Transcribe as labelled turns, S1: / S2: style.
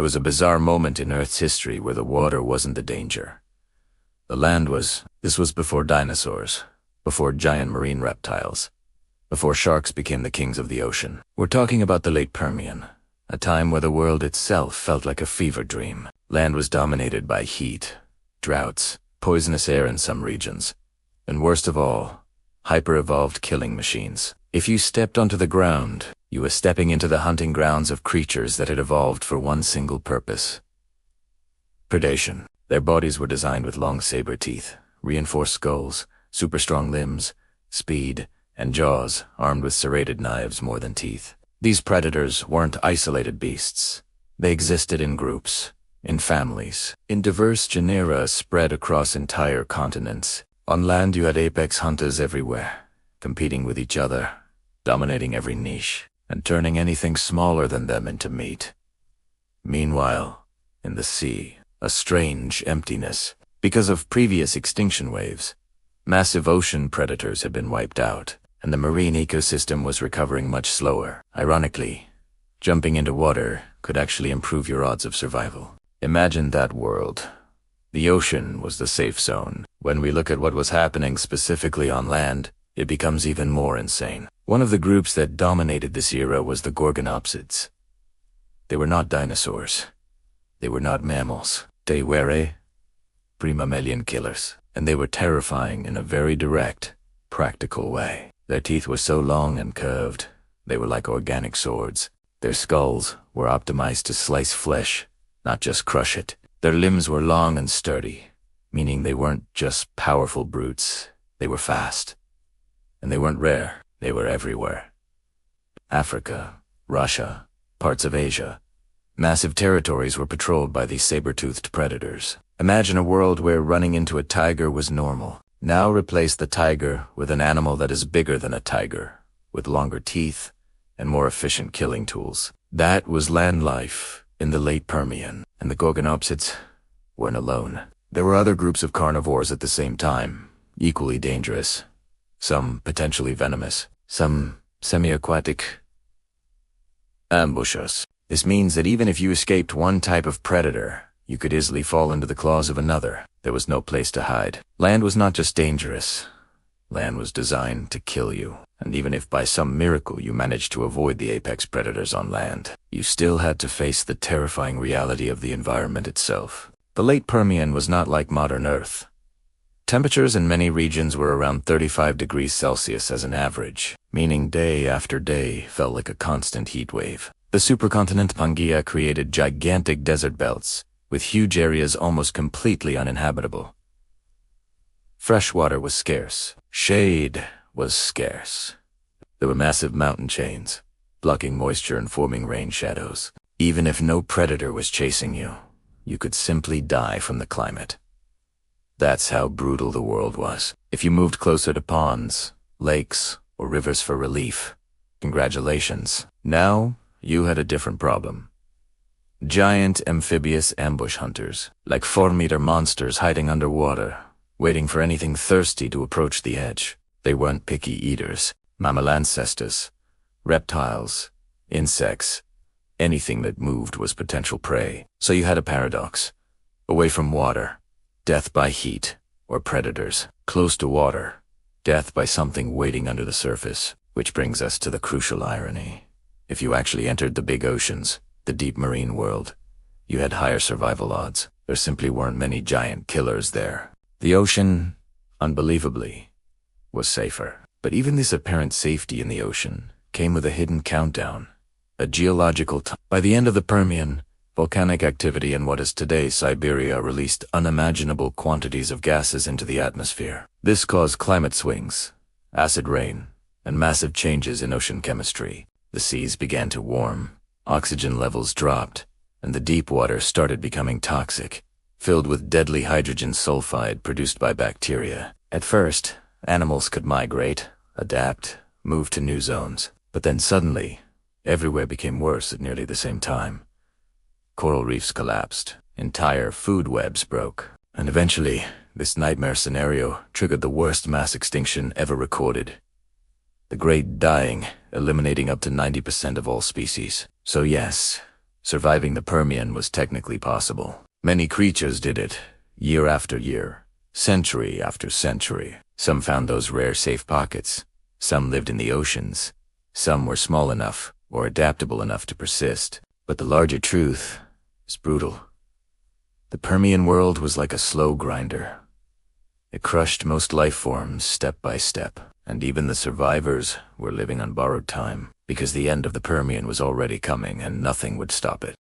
S1: There was a bizarre moment in Earth's history where the water wasn't the danger. The land was. This was before dinosaurs, before giant marine reptiles, before sharks became the kings of the ocean. We're talking about the late Permian, a time where the world itself felt like a fever dream. Land was dominated by heat, droughts, poisonous air in some regions, and worst of all, hyper-evolved killing machines. If you stepped onto the ground, you were stepping into the hunting grounds of creatures that had evolved for one single purpose: predation. Their bodies were designed with long saber teeth, reinforced skulls, super-strong limbs, speed, and jaws armed with serrated knives more than teeth. These predators weren't isolated beasts. They existed in groups, in families, in diverse genera spread across entire continents. On land you had apex hunters everywhere, competing with each other, dominating every niche, and turning anything smaller than them into meat. Meanwhile, in the sea, a strange emptiness. Because of previous extinction waves, massive ocean predators had been wiped out, and the marine ecosystem was recovering much slower. Ironically, jumping into water could actually improve your odds of survival. Imagine that world. The ocean was the safe zone. When we look at what was happening specifically on land, it becomes even more insane. One of the groups that dominated this era was the Gorgonopsids. They were not dinosaurs. They were not mammals. They were pre-mammalian killers, and they were terrifying in a very direct, practical way. Their teeth were so long and curved, they were like organic swords. Their skulls were optimized to slice flesh, not just crush it. Their limbs were long and sturdy, meaning they weren't just powerful brutes, they were fast. And they weren't rare, they were everywhere. Africa, Russia, parts of Asia. Massive territories were patrolled by these saber-toothed predators. Imagine a world where running into a tiger was normal. Now replace the tiger with an animal that is bigger than a tiger, with longer teeth and more efficient killing tools. That was land life in the late Permian, and the Gorgonopsids weren't alone. There were other groups of carnivores at the same time, equally dangerous. Some potentially venomous, some semi-aquatic. Ambushers. This means that even if you escaped one type of predator, you could easily fall into the claws of another. There was no place to hide. Land was not just dangerous. Land was designed to kill you. And even if by some miracle you managed to avoid the apex predators on land, you still had to face the terrifying reality of the environment itself. The late Permian was not like modern Earth. Temperatures in many regions were around 35 degrees Celsius as an average, meaning day after day felt like a constant heat wave. The supercontinent Pangaea created gigantic desert belts, with huge areas almost completely uninhabitable. Fresh water was scarce. Shade was scarce. There were massive mountain chains, blocking moisture and forming rain shadows. Even if no predator was chasing you, you could simply die from the climate. That's how brutal the world was. If you moved closer to ponds, lakes, or rivers for relief, congratulations. Now, you had a different problem. Giant amphibious ambush hunters, like 4-meter monsters hiding underwater, waiting for anything thirsty to approach the edge. They weren't picky eaters, mammal ancestors, reptiles, insects. Anything that moved was potential prey. So you had a paradox. Away from water, death by heat, or predators. Close to water, death by something waiting under the surface. Which brings us to the crucial irony. If you actually entered the big oceans, the deep marine world, you had higher survival odds. There simply weren't many giant killers there. The ocean, unbelievably, was safer. But even this apparent safety in the ocean came with a hidden countdown, a geological time. By the end of the Permian, volcanic activity in what is today Siberia released unimaginable quantities of gases into the atmosphere. This caused climate swings, acid rain, and massive changes in ocean chemistry. The seas began to warm, oxygen levels dropped, and the deep water started becoming toxic, filled with deadly hydrogen sulfide produced by bacteria. At first, animals could migrate, adapt, move to new zones. But then suddenly, everywhere became worse at nearly the same time. Coral reefs collapsed, entire food webs broke, and eventually, this nightmare scenario triggered the worst mass extinction ever recorded. The Great Dying, eliminating up to 90% of all species. So yes, Surviving the Permian was technically possible. Many creatures did it, year after year, century after century. Some found those rare safe pockets. Some lived in the oceans. Some were small enough or adaptable enough to persist. But the larger truth is brutal. The Permian world was like a slow grinder. It crushed most life forms step by step, and even the survivors were living on borrowed time, because the end of the Permian was already coming and nothing would stop it.